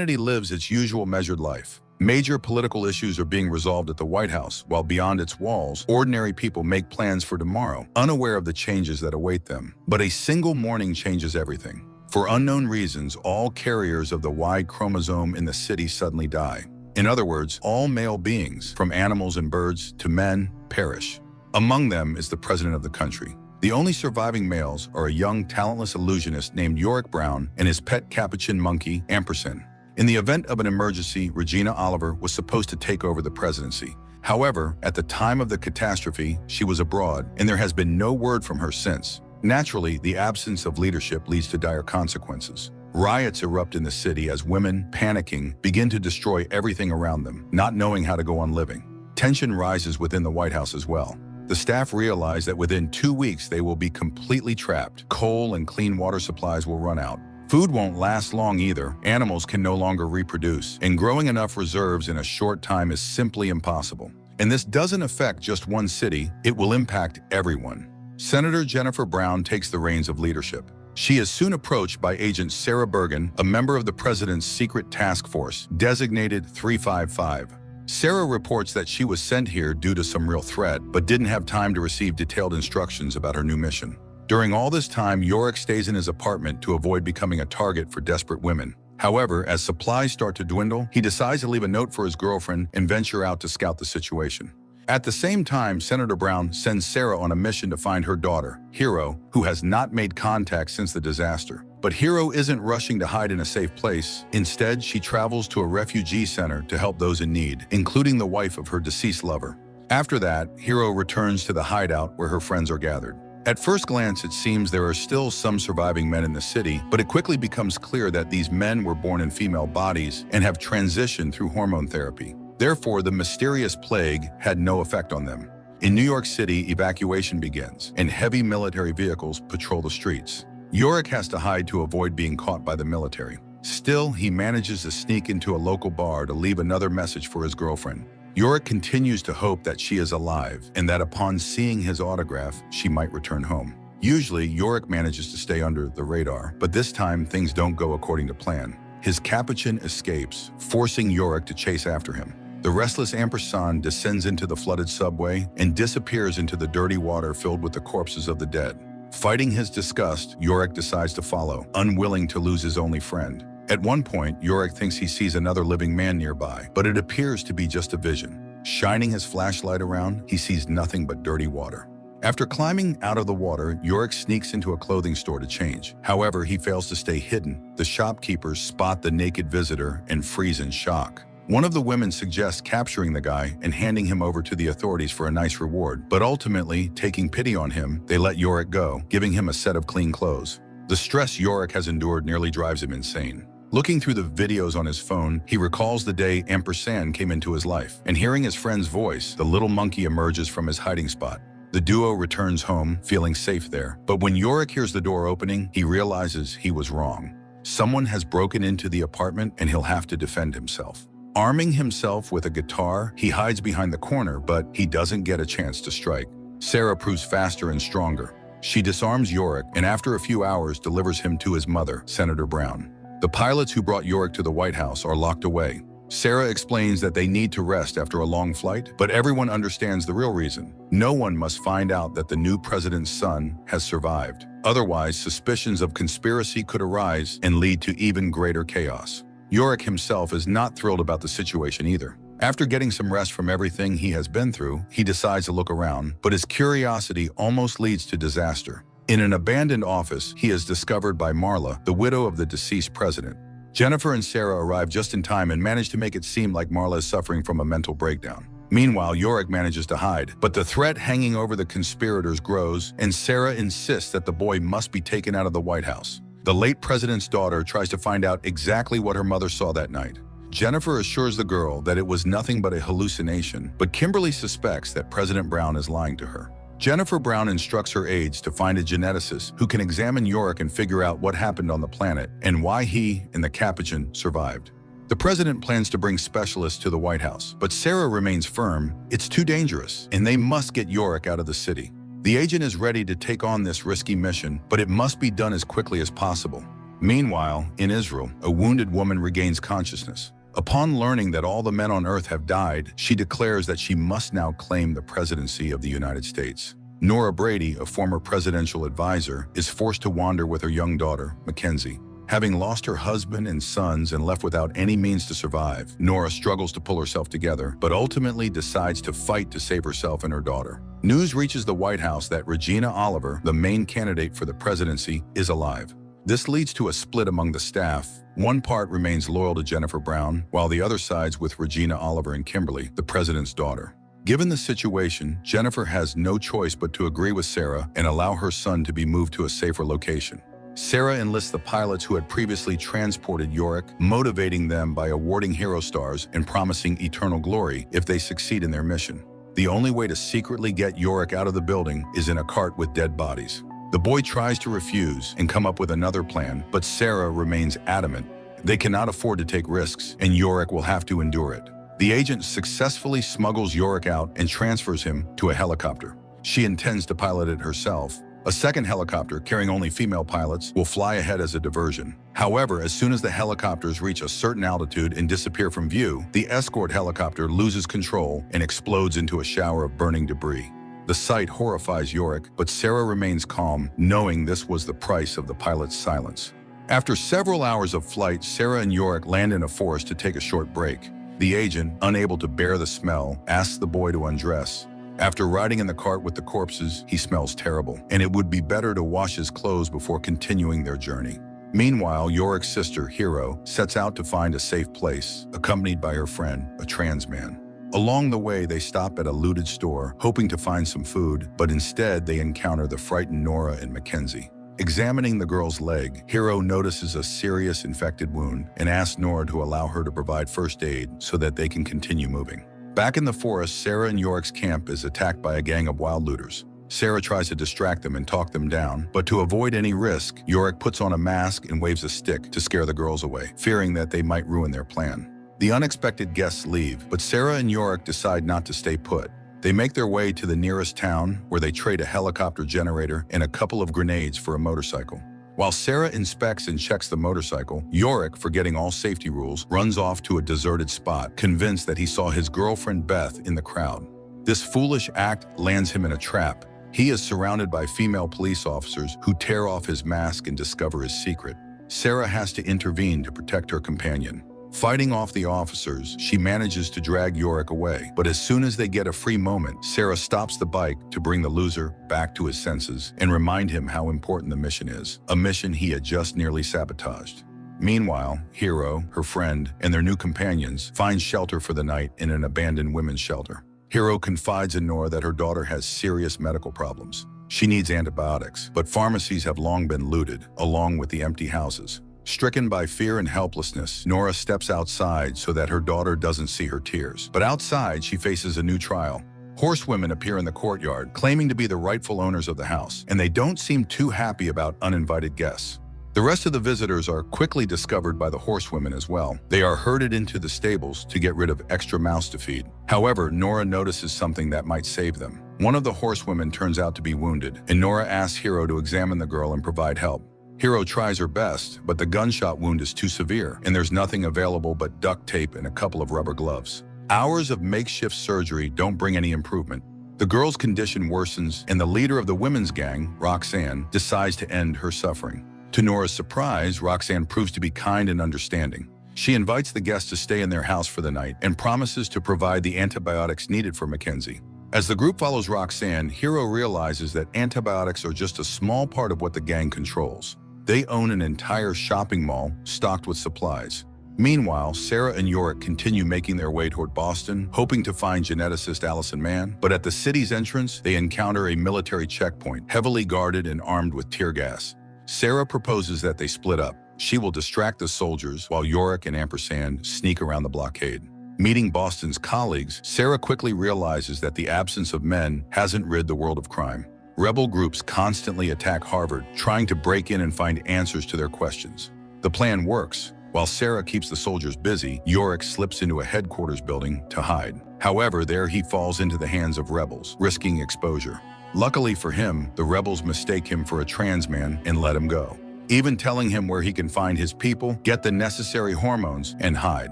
Humanity lives its usual measured life. Major political issues are being resolved at the White House, while beyond its walls, ordinary people make plans for tomorrow, unaware of the changes that await them. But a single morning changes everything. For unknown reasons, all carriers of the Y chromosome in the city suddenly die. In other words, all male beings, from animals and birds to men, perish. Among them is the president of the country. The only surviving males are a young, talentless illusionist named Yorick Brown and his pet capuchin monkey, Ampersand. In the event of an emergency, Regina Oliver was supposed to take over the presidency. However, at the time of the catastrophe, she was abroad, and there has been no word from her since. Naturally, the absence of leadership leads to dire consequences. Riots erupt in the city as women, panicking, begin to destroy everything around them, not knowing how to go on living. Tension rises within the White House as well. The staff realize that within 2 weeks they will be completely trapped. Coal and clean water supplies will run out. Food won't last long either. Animals can no longer reproduce, and growing enough reserves in a short time is simply impossible. And this doesn't affect just one city, it will impact everyone. Senator Jennifer Brown takes the reins of leadership. She is soon approached by Agent Sarah Bergen, a member of the president's secret task force, designated 355. Sarah reports that she was sent here due to some real threat, but didn't have time to receive detailed instructions about her new mission. During all this time, Yorick stays in his apartment to avoid becoming a target for desperate women. However, as supplies start to dwindle, he decides to leave a note for his girlfriend and venture out to scout the situation. At the same time, Senator Brown sends Sarah on a mission to find her daughter, Hero, who has not made contact since the disaster. But Hero isn't rushing to hide in a safe place. Instead, she travels to a refugee center to help those in need, including the wife of her deceased lover. After that, Hero returns to the hideout where her friends are gathered. At first glance, it seems there are still some surviving men in the city, but it quickly becomes clear that these men were born in female bodies and have transitioned through hormone therapy. Therefore, the mysterious plague had no effect on them. In New York City, evacuation begins, and heavy military vehicles patrol the streets. Yorick has to hide to avoid being caught by the military. Still, he manages to sneak into a local bar to leave another message for his girlfriend. Yorick continues to hope that she is alive and that upon seeing his autograph, she might return home. Usually, Yorick manages to stay under the radar, but this time things don't go according to plan. His capuchin escapes, forcing Yorick to chase after him. The restless Ampersand descends into the flooded subway and disappears into the dirty water filled with the corpses of the dead. Fighting his disgust, Yorick decides to follow, unwilling to lose his only friend. At one point, Yorick thinks he sees another living man nearby, but it appears to be just a vision. Shining his flashlight around, he sees nothing but dirty water. After climbing out of the water, Yorick sneaks into a clothing store to change. However, he fails to stay hidden. The shopkeepers spot the naked visitor and freeze in shock. One of the women suggests capturing the guy and handing him over to the authorities for a nice reward, but ultimately, taking pity on him, they let Yorick go, giving him a set of clean clothes. The stress Yorick has endured nearly drives him insane. Looking through the videos on his phone, he recalls the day Ampersand came into his life, and hearing his friend's voice, the little monkey emerges from his hiding spot. The duo returns home, feeling safe there, but when Yorick hears the door opening, he realizes he was wrong. Someone has broken into the apartment and he'll have to defend himself. Arming himself with a guitar, he hides behind the corner, but he doesn't get a chance to strike. Sarah proves faster and stronger. She disarms Yorick and after a few hours delivers him to his mother, Senator Brown. The pilots who brought Yorick to the White House are locked away. Sarah explains that they need to rest after a long flight, but everyone understands the real reason. No one must find out that the new president's son has survived. Otherwise, suspicions of conspiracy could arise and lead to even greater chaos. Yorick himself is not thrilled about the situation either. After getting some rest from everything he has been through, he decides to look around, but his curiosity almost leads to disaster. In an abandoned office, he is discovered by Marla, the widow of the deceased president. Jennifer and Sarah arrive just in time and manage to make it seem like Marla is suffering from a mental breakdown. Meanwhile, Yorick manages to hide, but the threat hanging over the conspirators grows, and Sarah insists that the boy must be taken out of the White House. The late president's daughter tries to find out exactly what her mother saw that night. Jennifer assures the girl that it was nothing but a hallucination, but Kimberly suspects that President Brown is lying to her. Jennifer Brown instructs her aides to find a geneticist who can examine Yorick and figure out what happened on the planet and why he and the capuchin survived. The president plans to bring specialists to the White House, but Sarah remains firm. It's too dangerous, and they must get Yorick out of the city. The agent is ready to take on this risky mission, but it must be done as quickly as possible. Meanwhile, in Israel, a wounded woman regains consciousness. Upon learning that all the men on Earth have died, she declares that she must now claim the presidency of the United States. Nora Brady, a former presidential advisor, is forced to wander with her young daughter, Mackenzie. Having lost her husband and sons and left without any means to survive, Nora struggles to pull herself together, but ultimately decides to fight to save herself and her daughter. News reaches the White House that Regina Oliver, the main candidate for the presidency, is alive. This leads to a split among the staff. One part remains loyal to Jennifer Brown, while the other sides with Regina Oliver and Kimberly, the president's daughter. Given the situation, Jennifer has no choice but to agree with Sarah and allow her son to be moved to a safer location. Sarah enlists the pilots who had previously transported Yorick, motivating them by awarding hero stars and promising eternal glory if they succeed in their mission. The only way to secretly get Yorick out of the building is in a cart with dead bodies. The boy tries to refuse and come up with another plan, but Sarah remains adamant. They cannot afford to take risks, and Yorick will have to endure it. The agent successfully smuggles Yorick out and transfers him to a helicopter. She intends to pilot it herself. A second helicopter, carrying only female pilots, will fly ahead as a diversion. However, as soon as the helicopters reach a certain altitude and disappear from view, the escort helicopter loses control and explodes into a shower of burning debris. The sight horrifies Yorick, but Sarah remains calm, knowing this was the price of the pilot's silence. After several hours of flight, Sarah and Yorick land in a forest to take a short break. The agent, unable to bear the smell, asks the boy to undress. After riding in the cart with the corpses, he smells terrible, and it would be better to wash his clothes before continuing their journey. Meanwhile, Yorick's sister, Hero, sets out to find a safe place, accompanied by her friend, a trans man. Along the way, they stop at a looted store, hoping to find some food, but instead they encounter the frightened Nora and Mackenzie. Examining the girl's leg, Hero notices a serious infected wound and asks Nora to allow her to provide first aid so that they can continue moving. Back in the forest, Sarah and Yorick's camp is attacked by a gang of wild looters. Sarah tries to distract them and talk them down, but to avoid any risk, Yorick puts on a mask and waves a stick to scare the girls away, fearing that they might ruin their plan. The unexpected guests leave, but Sarah and Yorick decide not to stay put. They make their way to the nearest town, where they trade a helicopter generator and a couple of grenades for a motorcycle. While Sarah inspects and checks the motorcycle, Yorick, forgetting all safety rules, runs off to a deserted spot, convinced that he saw his girlfriend Beth in the crowd. This foolish act lands him in a trap. He is surrounded by female police officers who tear off his mask and discover his secret. Sarah has to intervene to protect her companion. Fighting off the officers, she manages to drag Yorick away, but as soon as they get a free moment, Sarah stops the bike to bring the loser back to his senses and remind him how important the mission is, a mission he had just nearly sabotaged. Meanwhile, Hero, her friend, and their new companions find shelter for the night in an abandoned women's shelter. Hero confides in Nora that her daughter has serious medical problems. She needs antibiotics, but pharmacies have long been looted, along with the empty houses. Stricken by fear and helplessness, Nora steps outside so that her daughter doesn't see her tears. But outside, she faces a new trial. Horsewomen appear in the courtyard, claiming to be the rightful owners of the house, and they don't seem too happy about uninvited guests. The rest of the visitors are quickly discovered by the horsewomen as well. They are herded into the stables to get rid of extra mouths to feed. However, Nora notices something that might save them. One of the horsewomen turns out to be wounded, and Nora asks Hero to examine the girl and provide help. Hero tries her best, but the gunshot wound is too severe, and there's nothing available but duct tape and a couple of rubber gloves. Hours of makeshift surgery don't bring any improvement. The girl's condition worsens, and the leader of the women's gang, Roxanne, decides to end her suffering. To Nora's surprise, Roxanne proves to be kind and understanding. She invites the guests to stay in their house for the night and promises to provide the antibiotics needed for Mackenzie. As the group follows Roxanne, Hero realizes that antibiotics are just a small part of what the gang controls. They own an entire shopping mall stocked with supplies. Meanwhile, Sarah and Yorick continue making their way toward Boston, hoping to find geneticist Allison Mann, but at the city's entrance, they encounter a military checkpoint, heavily guarded and armed with tear gas. Sarah proposes that they split up. She will distract the soldiers while Yorick and Ampersand sneak around the blockade. Meeting Boston's colleagues, Sarah quickly realizes that the absence of men hasn't rid the world of crime. Rebel groups constantly attack Harvard, trying to break in and find answers to their questions. The plan works. While Sarah keeps the soldiers busy, Yorick slips into a headquarters building to hide. However, there he falls into the hands of rebels, risking exposure. Luckily for him, the rebels mistake him for a trans man and let him go. even telling him where he can find his people, get the necessary hormones, and hide.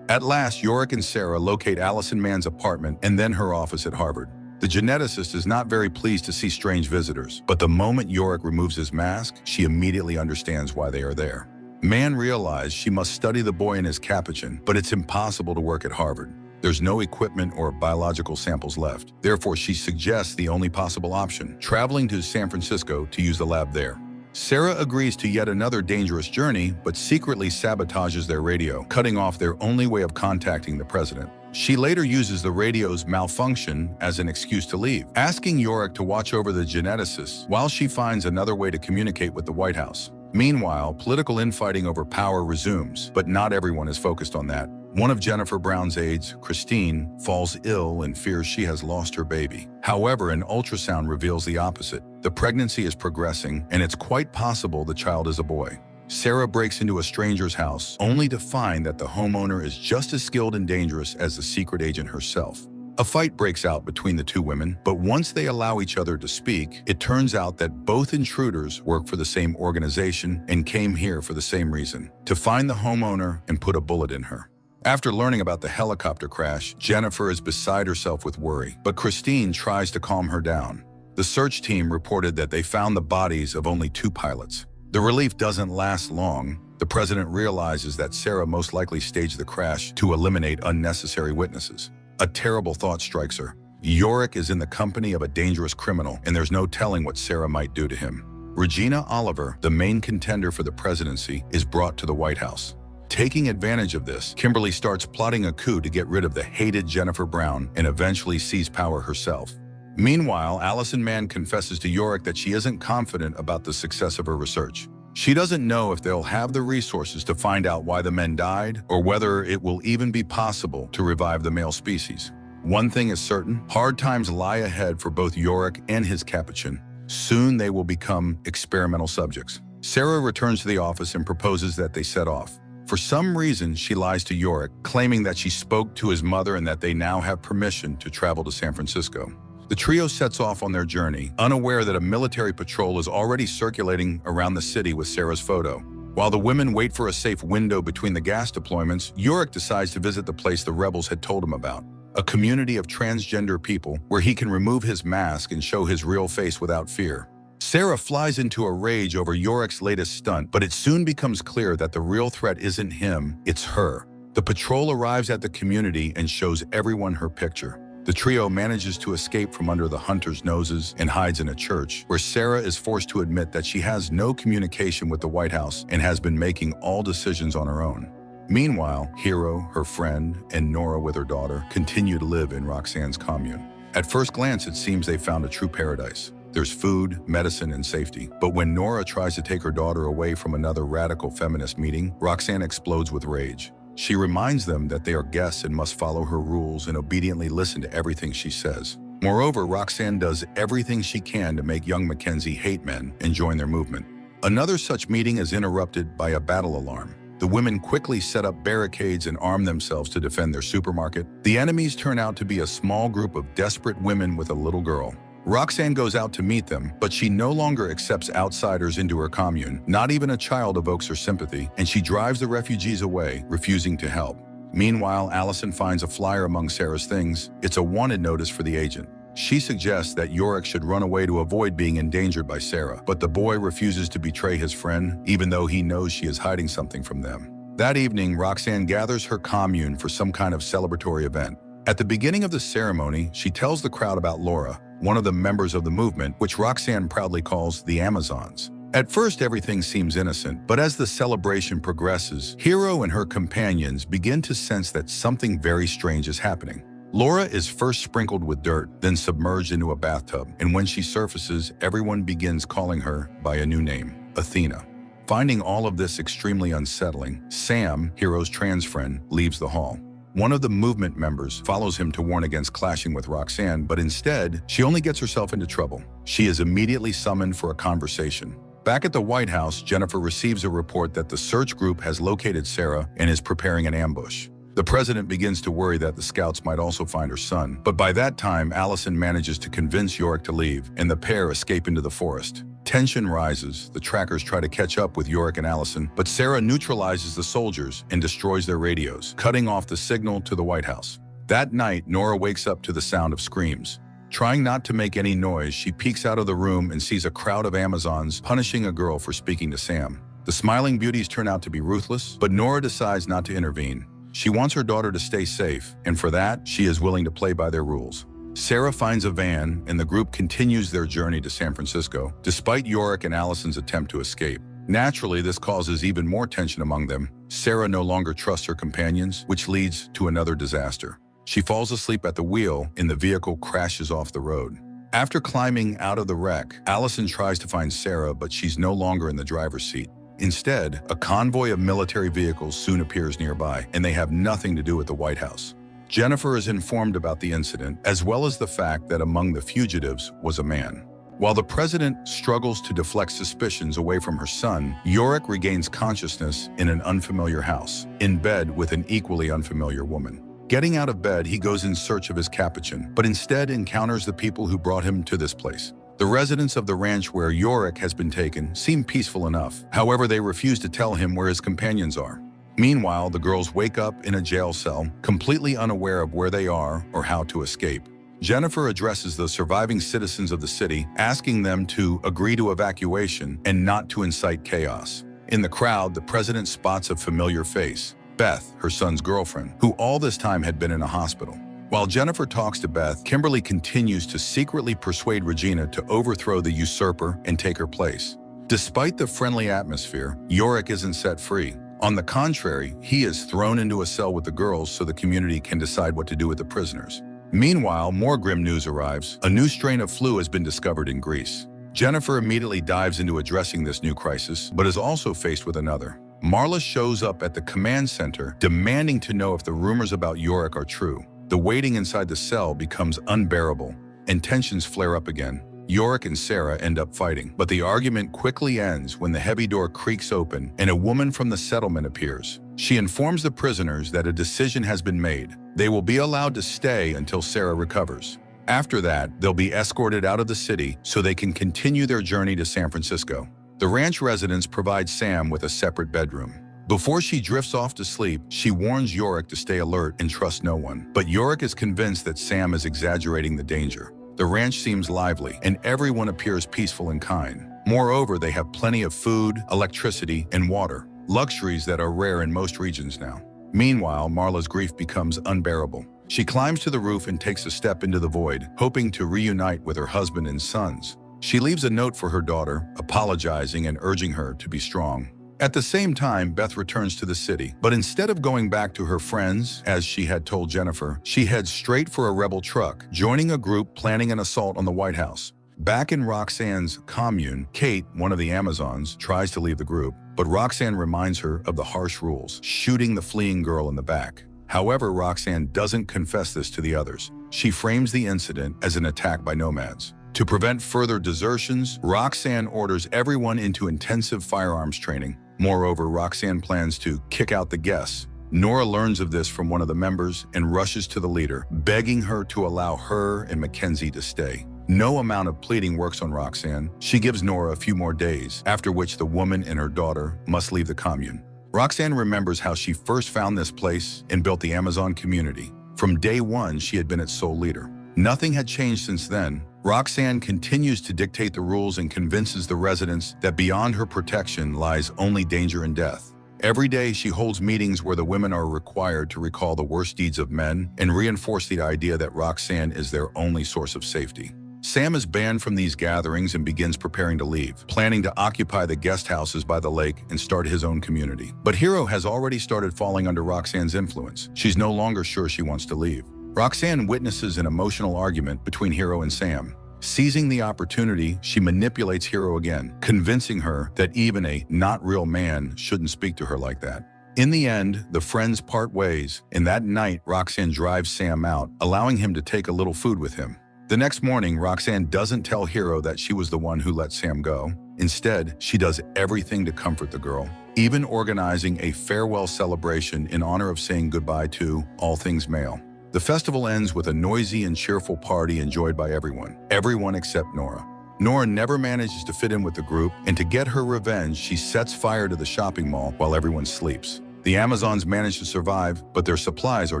At last, Yorick and Sarah locate Allison Mann's apartment and then her office at Harvard. The geneticist is not very pleased to see strange visitors, but the moment Yorick removes his mask, she immediately understands why they are there. Mann realized she must study the boy in his capuchin, but it's impossible to work at Harvard. There's no equipment or biological samples left. Therefore, she suggests the only possible option, traveling to San Francisco to use the lab there. Sarah agrees to yet another dangerous journey, but secretly sabotages their radio, cutting off their only way of contacting the president. She later uses the radio's malfunction as an excuse to leave, asking Yorick to watch over the geneticist while she finds another way to communicate with the White House. Meanwhile, political infighting over power resumes, but not everyone is focused on that. One of Jennifer Brown's aides, Christine, falls ill and fears she has lost her baby. However, an ultrasound reveals the opposite. The pregnancy is progressing, and it's quite possible the child is a boy. Sarah breaks into a stranger's house, only to find that the homeowner is just as skilled and dangerous as the secret agent herself. A fight breaks out between the two women, but once they allow each other to speak, it turns out that both intruders work for the same organization and came here for the same reason, to find the homeowner and put a bullet in her. After learning about the helicopter crash, Jennifer is beside herself with worry, but Christine tries to calm her down. The search team reported that they found the bodies of only 2 pilots. The relief doesn't last long. The president realizes that Sarah most likely staged the crash to eliminate unnecessary witnesses. A terrible thought strikes her. Yorick is in the company of a dangerous criminal, and there's no telling what Sarah might do to him. Regina Oliver, the main contender for the presidency, is brought to the White House. Taking advantage of this, Kimberly starts plotting a coup to get rid of the hated Jennifer Brown and eventually seize power herself. Meanwhile, Allison Mann confesses to Yorick that she isn't confident about the success of her research. She doesn't know if they'll have the resources to find out why the men died or whether it will even be possible to revive the male species. One thing is certain, hard times lie ahead for both Yorick and his capuchin. Soon they will become experimental subjects. Sarah returns to the office and proposes that they set off. For some reason, she lies to Yorick, claiming that she spoke to his mother and that they now have permission to travel to San Francisco. The trio sets off on their journey, unaware that a military patrol is already circulating around the city with Sarah's photo. While the women wait for a safe window between the gas deployments, Yorick decides to visit the place the rebels had told him about, a community of transgender people where he can remove his mask and show his real face without fear. Sarah flies into a rage over Yorick's latest stunt, but it soon becomes clear that the real threat isn't him, it's her. The patrol arrives at the community and shows everyone her picture. The trio manages to escape from under the hunters' noses and hides in a church, where Sarah is forced to admit that she has no communication with the White House and has been making all decisions on her own. Meanwhile, Hero, her friend, and Nora with her daughter continue to live in Roxanne's commune. At first glance, it seems they found a true paradise. There's food, medicine, and safety. But when Nora tries to take her daughter away from another radical feminist meeting, Roxanne explodes with rage. She reminds them that they are guests and must follow her rules and obediently listen to everything she says. Moreover, Roxanne does everything she can to make young Mackenzie hate men and join their movement. Another such meeting is interrupted by a battle alarm. The women quickly set up barricades and arm themselves to defend their supermarket. The enemies turn out to be a small group of desperate women with a little girl. Roxanne goes out to meet them, but she no longer accepts outsiders into her commune. Not even a child evokes her sympathy, and she drives the refugees away, refusing to help. Meanwhile, Allison finds a flyer among Sarah's things. It's a wanted notice for the agent. She suggests that Yorick should run away to avoid being endangered by Sarah, but the boy refuses to betray his friend, even though he knows she is hiding something from them. That evening, Roxanne gathers her commune for some kind of celebratory event. At the beginning of the ceremony, she tells the crowd about Laura, one of the members of the movement, which Roxanne proudly calls the Amazons. At first, everything seems innocent, but as the celebration progresses, Hero and her companions begin to sense that something very strange is happening. Laura is first sprinkled with dirt, then submerged into a bathtub, and when she surfaces, everyone begins calling her by a new name, Athena. Finding all of this extremely unsettling, Sam, Hero's trans friend, leaves the hall. One of the movement members follows him to warn against clashing with Roxanne, but instead, she only gets herself into trouble. She is immediately summoned for a conversation. Back at the White House, Jennifer receives a report that the search group has located Sarah and is preparing an ambush. The president begins to worry that the scouts might also find her son, but by that time, Allison manages to convince Yorick to leave, and the pair escape into the forest. Tension rises. The trackers try to catch up with Yorick and Allison, but Sarah neutralizes the soldiers and destroys their radios, cutting off the signal to the White House. That night, Nora wakes up to the sound of screams. Trying not to make any noise, she peeks out of the room and sees a crowd of Amazons punishing a girl for speaking to Sam. The smiling beauties turn out to be ruthless, but Nora decides not to intervene. She wants her daughter to stay safe, and for that, she is willing to play by their rules. Sarah finds a van, and the group continues their journey to San Francisco, despite Yorick and Allison's attempt to escape. Naturally, this causes even more tension among them. Sarah no longer trusts her companions, which leads to another disaster. She falls asleep at the wheel, and the vehicle crashes off the road. After climbing out of the wreck, Allison tries to find Sarah, but she's no longer in the driver's seat. Instead, a convoy of military vehicles soon appears nearby, and they have nothing to do with the White House. Jennifer is informed about the incident, as well as the fact that among the fugitives was a man. While the president struggles to deflect suspicions away from her son, Yorick regains consciousness in an unfamiliar house, in bed with an equally unfamiliar woman. Getting out of bed, he goes in search of his capuchin, but instead encounters the people who brought him to this place. The residents of the ranch where Yorick has been taken seem peaceful enough. However, they refuse to tell him where his companions are. Meanwhile, the girls wake up in a jail cell, completely unaware of where they are or how to escape. Jennifer addresses the surviving citizens of the city, asking them to agree to evacuation and not to incite chaos. In the crowd, the president spots a familiar face, Beth, her son's girlfriend, who all this time had been in a hospital. While Jennifer talks to Beth, Kimberly continues to secretly persuade Regina to overthrow the usurper and take her place. Despite the friendly atmosphere, Yorick isn't set free. On the contrary, he is thrown into a cell with the girls so the community can decide what to do with the prisoners. Meanwhile, more grim news arrives. A new strain of flu has been discovered in Greece. Jennifer immediately dives into addressing this new crisis, but is also faced with another. Marla shows up at the command center, demanding to know if the rumors about Yorick are true. The waiting inside the cell becomes unbearable, and tensions flare up again. Yorick and Sarah end up fighting, but the argument quickly ends when the heavy door creaks open and a woman from the settlement appears. She informs the prisoners that a decision has been made. They will be allowed to stay until Sarah recovers. After that, they'll be escorted out of the city so they can continue their journey to San Francisco. The ranch residents provide Sam with a separate bedroom. Before she drifts off to sleep, she warns Yorick to stay alert and trust no one. But Yorick is convinced that Sam is exaggerating the danger. The ranch seems lively, and everyone appears peaceful and kind. Moreover, they have plenty of food, electricity, and water, luxuries that are rare in most regions now. Meanwhile, Marla's grief becomes unbearable. She climbs to the roof and takes a step into the void, hoping to reunite with her husband and sons. She leaves a note for her daughter, apologizing and urging her to be strong. At the same time, Beth returns to the city, but instead of going back to her friends, as she had told Jennifer, she heads straight for a rebel truck, joining a group planning an assault on the White House. Back in Roxanne's commune, Kate, one of the Amazons, tries to leave the group, but Roxanne reminds her of the harsh rules, shooting the fleeing girl in the back. However, Roxanne doesn't confess this to the others. She frames the incident as an attack by nomads. To prevent further desertions, Roxanne orders everyone into intensive firearms training. Moreover, Roxanne plans to kick out the guests. Nora learns of this from one of the members and rushes to the leader, begging her to allow her and Mackenzie to stay. No amount of pleading works on Roxanne. She gives Nora a few more days, after which the woman and her daughter must leave the commune. Roxanne remembers how she first found this place and built the Amazon community. From day one, she had been its sole leader. Nothing had changed since then. Roxanne continues to dictate the rules and convinces the residents that beyond her protection lies only danger and death. Every day, she holds meetings where the women are required to recall the worst deeds of men and reinforce the idea that Roxanne is their only source of safety. Sam is banned from these gatherings and begins preparing to leave, planning to occupy the guest houses by the lake and start his own community. But Hero has already started falling under Roxanne's influence. She's no longer sure she wants to leave. Roxanne witnesses an emotional argument between Hero and Sam. Seizing the opportunity, she manipulates Hero again, convincing her that even a not real man shouldn't speak to her like that. In the end, the friends part ways, and that night Roxanne drives Sam out, allowing him to take a little food with him. The next morning, Roxanne doesn't tell Hero that she was the one who let Sam go. Instead, she does everything to comfort the girl, even organizing a farewell celebration in honor of saying goodbye to all things male. The festival ends with a noisy and cheerful party enjoyed by everyone except Nora. Nora never manages to fit in with the group, and to get her revenge, she sets fire to the shopping mall while everyone sleeps. The Amazons manage to survive, but their supplies are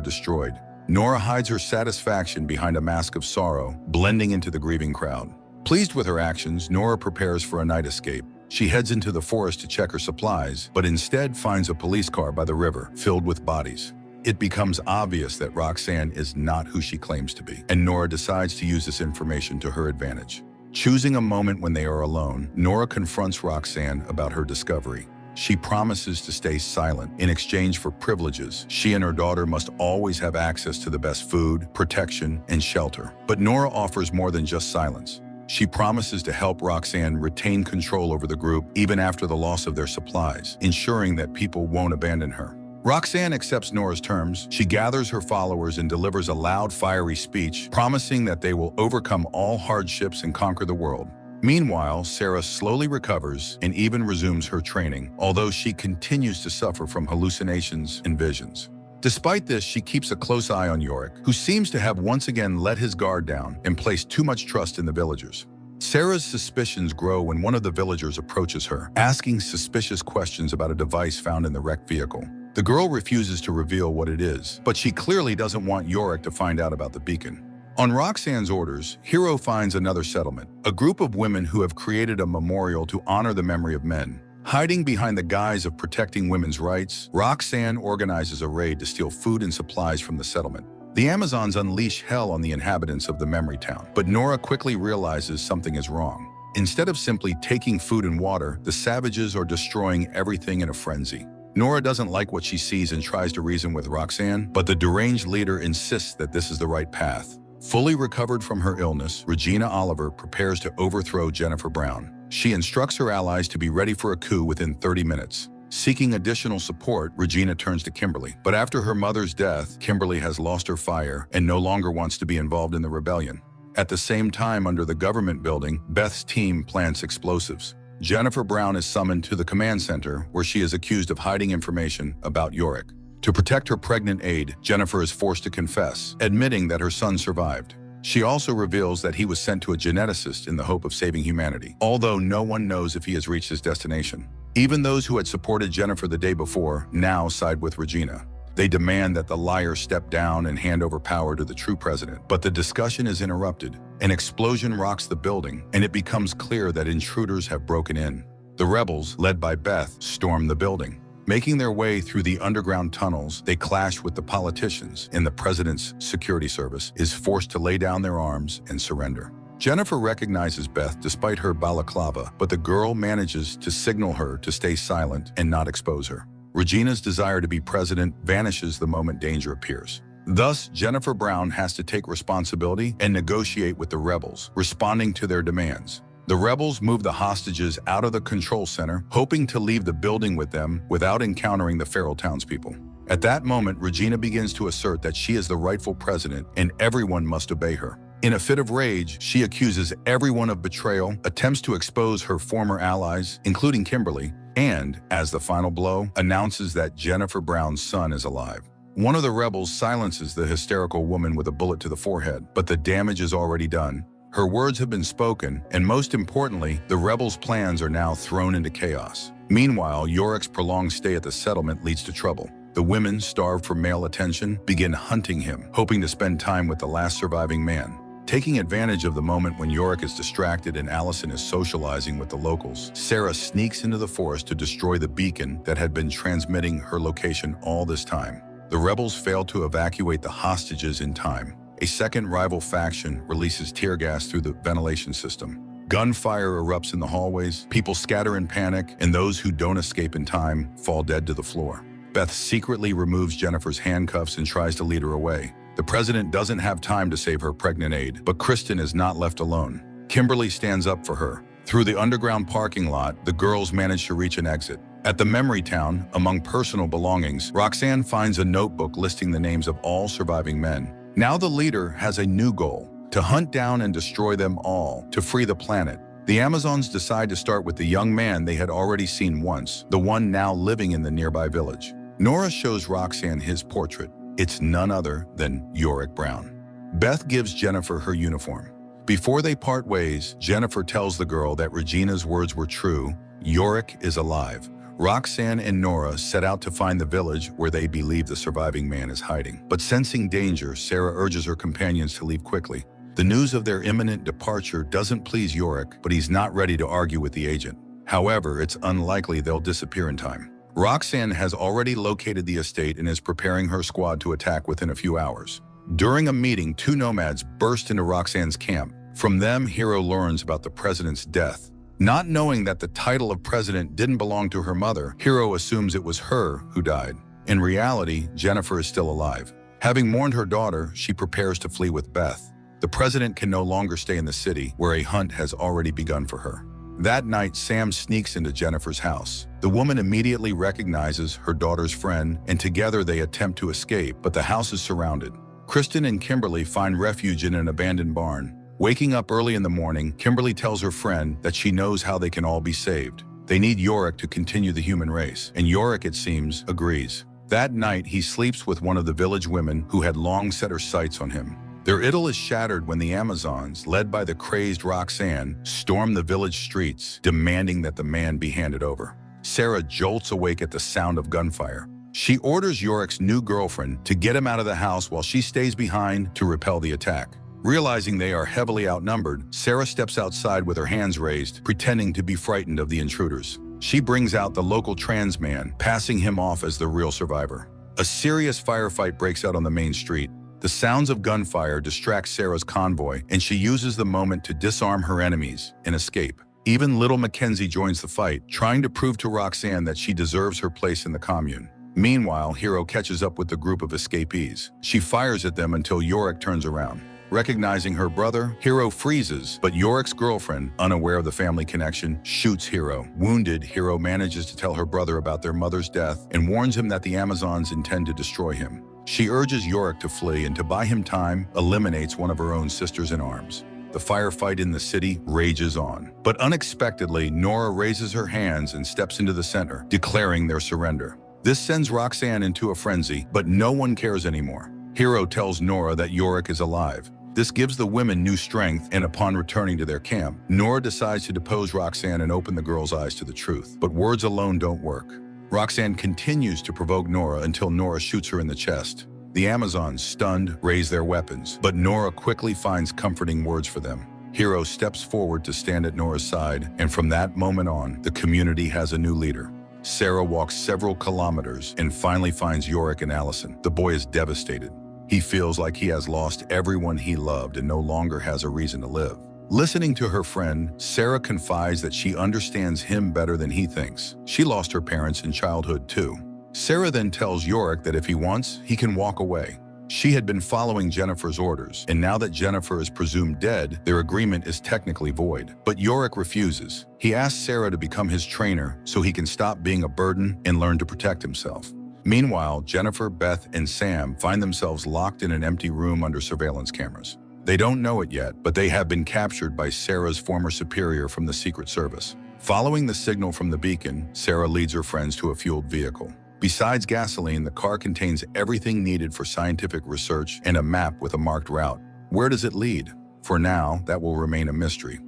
destroyed. Nora hides her satisfaction behind a mask of sorrow, blending into the grieving crowd. Pleased with her actions, Nora prepares for a night escape. She heads into the forest to check her supplies, but instead finds a police car by the river, filled with bodies. It becomes obvious that Roxanne is not who she claims to be, and Nora decides to use this information to her advantage. Choosing a moment when they are alone, Nora confronts Roxanne about her discovery. She promises to stay silent. In exchange for privileges, she and her daughter must always have access to the best food, protection, and shelter. But Nora offers more than just silence. She promises to help Roxanne retain control over the group even after the loss of their supplies, ensuring that people won't abandon her. Roxanne accepts Nora's terms. She gathers her followers and delivers a loud, fiery speech, promising that they will overcome all hardships and conquer the world. Meanwhile, Sarah slowly recovers and even resumes her training, although she continues to suffer from hallucinations and visions. Despite this, she keeps a close eye on Yorick, who seems to have once again let his guard down and placed too much trust in the villagers. Sarah's suspicions grow when one of the villagers approaches her, asking suspicious questions about a device found in the wrecked vehicle. The girl refuses to reveal what it is, but she clearly doesn't want Yorick to find out about the beacon. On Roxanne's orders, Hero finds another settlement, a group of women who have created a memorial to honor the memory of men. Hiding behind the guise of protecting women's rights, Roxanne organizes a raid to steal food and supplies from the settlement. The Amazons unleash hell on the inhabitants of the memory town, but Nora quickly realizes something is wrong. Instead of simply taking food and water, the savages are destroying everything in a frenzy. Nora doesn't like what she sees and tries to reason with Roxanne, but the deranged leader insists that this is the right path. Fully recovered from her illness, Regina Oliver prepares to overthrow Jennifer Brown. She instructs her allies to be ready for a coup within 30 minutes. Seeking additional support, Regina turns to Kimberly. But after her mother's death, Kimberly has lost her fire and no longer wants to be involved in the rebellion. At the same time, under the government building, Beth's team plants explosives. Jennifer Brown is summoned to the command center, where she is accused of hiding information about Yorick. To protect her pregnant aide, Jennifer is forced to confess, admitting that her son survived. She also reveals that he was sent to a geneticist in the hope of saving humanity, although no one knows if he has reached his destination. Even those who had supported Jennifer the day before now side with Regina. They demand that the liar step down and hand over power to the true president. But the discussion is interrupted. An explosion rocks the building, and it becomes clear that intruders have broken in. The rebels, led by Beth, storm the building. Making their way through the underground tunnels, they clash with the politicians, and the president's security service is forced to lay down their arms and surrender. Jennifer recognizes Beth despite her balaclava, but the girl manages to signal her to stay silent and not expose her. Regina's desire to be president vanishes the moment danger appears. Thus, Jennifer Brown has to take responsibility and negotiate with the rebels, responding to their demands. The rebels move the hostages out of the control center, hoping to leave the building with them without encountering the feral townspeople. At that moment, Regina begins to assert that she is the rightful president and everyone must obey her. In a fit of rage, she accuses everyone of betrayal, attempts to expose her former allies, including Kimberly, and, as the final blow, announces that Jennifer Brown's son is alive. One of the rebels silences the hysterical woman with a bullet to the forehead, but the damage is already done. Her words have been spoken, and most importantly, the rebels' plans are now thrown into chaos. Meanwhile, Yorick's prolonged stay at the settlement leads to trouble. The women, starved for male attention, begin hunting him, hoping to spend time with the last surviving man. Taking advantage of the moment when Yorick is distracted and Allison is socializing with the locals, Sarah sneaks into the forest to destroy the beacon that had been transmitting her location all this time. The rebels fail to evacuate the hostages in time. A second rival faction releases tear gas through the ventilation system. Gunfire erupts in the hallways, people scatter in panic, and those who don't escape in time fall dead to the floor. Beth secretly removes Jennifer's handcuffs and tries to lead her away. The president doesn't have time to save her pregnant aide, but Kristen is not left alone. Kimberly stands up for her. Through the underground parking lot, the girls manage to reach an exit. At the memory town, among personal belongings, Roxanne finds a notebook listing the names of all surviving men. Now the leader has a new goal: to hunt down and destroy them all, to free the planet. The Amazons decide to start with the young man they had already seen once, the one now living in the nearby village. Nora shows Roxanne his portrait. It's none other than Yorick Brown. Beth gives Jennifer her uniform. Before they part ways, Jennifer tells the girl that Regina's words were true. Yorick is alive. Roxanne and Nora set out to find the village where they believe the surviving man is hiding. But sensing danger, Sarah urges her companions to leave quickly. The news of their imminent departure doesn't please Yorick, but he's not ready to argue with the agent. However, it's unlikely they'll disappear in time. Roxanne has already located the estate and is preparing her squad to attack within a few hours. During a meeting, two nomads burst into Roxanne's camp. From them, Hero learns about the president's death. Not knowing that the title of president didn't belong to her mother, Hero assumes it was her who died. In reality, Jennifer is still alive. Having mourned her daughter, she prepares to flee with Beth. The president can no longer stay in the city, where a hunt has already begun for her. That night, Sam sneaks into Jennifer's house. The woman immediately recognizes her daughter's friend, and together they attempt to escape, but the house is surrounded. Kristen and Kimberly find refuge in an abandoned barn. Waking up early in the morning, Kimberly tells her friend that she knows how they can all be saved. They need Yorick to continue the human race, and Yorick, it seems, agrees. That night, he sleeps with one of the village women who had long set her sights on him. Their idyll is shattered when the Amazons, led by the crazed Roxanne, storm the village streets, demanding that the man be handed over. Sarah jolts awake at the sound of gunfire. She orders Yorick's new girlfriend to get him out of the house while she stays behind to repel the attack. Realizing they are heavily outnumbered, Sarah steps outside with her hands raised, pretending to be frightened of the intruders. She brings out the local trans man, passing him off as the real survivor. A serious firefight breaks out on the main street. The sounds of gunfire distract Sarah's convoy, and she uses the moment to disarm her enemies and escape. Even little Mackenzie joins the fight, trying to prove to Roxanne that she deserves her place in the commune. Meanwhile, Hero catches up with the group of escapees. She fires at them until Yorick turns around. Recognizing her brother, Hero freezes, but Yorick's girlfriend, unaware of the family connection, shoots Hero. Wounded, Hero manages to tell her brother about their mother's death and warns him that the Amazons intend to destroy him. She urges Yorick to flee and, to buy him time, eliminates one of her own sisters in arms. The firefight in the city rages on. But unexpectedly, Nora raises her hands and steps into the center, declaring their surrender. This sends Roxanne into a frenzy, but no one cares anymore. Hero tells Nora that Yorick is alive. This gives the women new strength, and upon returning to their camp, Nora decides to depose Roxanne and open the girl's eyes to the truth. But words alone don't work. Roxanne continues to provoke Nora until Nora shoots her in the chest. The Amazons, stunned, raise their weapons, but Nora quickly finds comforting words for them. Hero steps forward to stand at Nora's side, and from that moment on, the community has a new leader. Sarah walks several kilometers and finally finds Yorick and Allison. The boy is devastated. He feels like he has lost everyone he loved and no longer has a reason to live. Listening to her friend, Sarah confides that she understands him better than he thinks. She lost her parents in childhood too. Sarah then tells Yorick that if he wants, he can walk away. She had been following Jennifer's orders, and now that Jennifer is presumed dead, their agreement is technically void. But Yorick refuses. He asks Sarah to become his trainer so he can stop being a burden and learn to protect himself. Meanwhile, Jennifer, Beth, and Sam find themselves locked in an empty room under surveillance cameras. They don't know it yet, but they have been captured by Sarah's former superior from the Secret Service. Following the signal from the beacon, Sarah leads her friends to a fueled vehicle. Besides gasoline, the car contains everything needed for scientific research and a map with a marked route. Where does it lead? For now, that will remain a mystery.